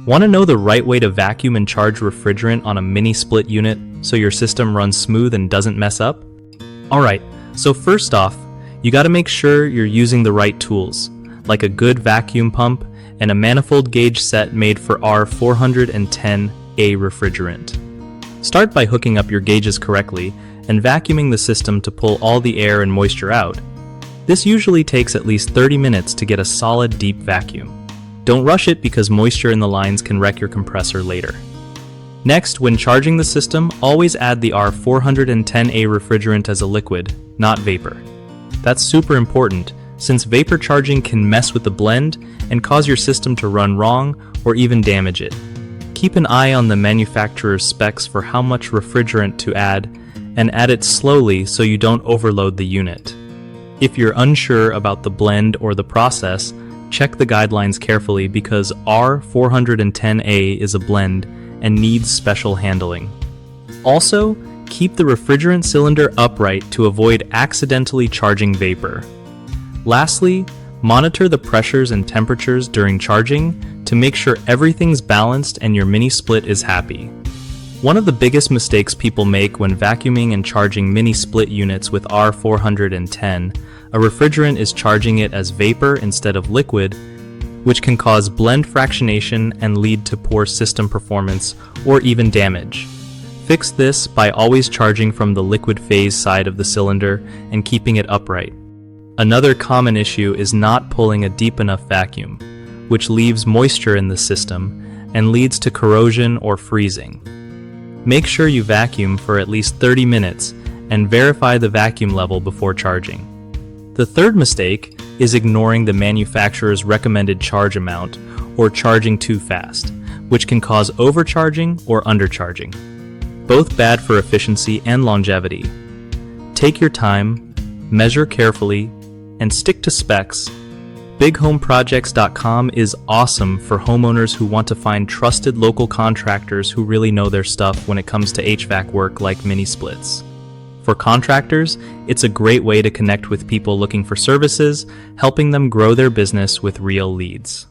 Want to know the right way to vacuum and charge refrigerant on a mini split unit so your system runs smooth and doesn't mess up? Alright, so first off, you gotta make sure you're using the right tools, like a good vacuum pump and a manifold gauge set made for R410A refrigerant. Start by hooking up your gauges correctly and vacuuming the system to pull all the air and moisture out. This usually takes at least 30 minutes to get a solid, deep vacuum. Don't rush it because moisture in the lines can wreck your compressor later. Next, when charging the system, always add the R410A refrigerant as a liquid, not vapor. That's super important, since vapor charging can mess with the blend and cause your system to run wrong or even damage it. Keep an eye on the manufacturer's specs for how much refrigerant to add, and add it slowly so you don't overload the unit. If you're unsure about the blend or the process, check the guidelines carefully because R410A is a blend and needs special handling. Also, keep the refrigerant cylinder upright to avoid accidentally charging vapor. Lastly, monitor the pressures and temperatures during charging to make sure everything's balanced and your mini split is happy. One of the biggest mistakes people make when vacuuming and charging mini split units with R410, a refrigerant is charging it as vapor instead of liquid, which can cause blend fractionation and lead to poor system performance or even damage. Fix this by always charging from the liquid phase side of the cylinder and keeping it upright. Another common issue is not pulling a deep enough vacuum, which leaves moisture in the system and leads to corrosion or freezing. Make sure you vacuum for at least 30 minutes and verify the vacuum level before charging. The third mistake is ignoring the manufacturer's recommended charge amount or charging too fast, which can cause overcharging or undercharging. Both bad for efficiency and longevity. Take your time, measure carefully, and stick to specs. BigHomeProjects.com is awesome for homeowners who want to find trusted local contractors who really know their stuff when it comes to HVAC work like mini splits. For contractors, it's a great way to connect with people looking for services, helping them grow their business with real leads.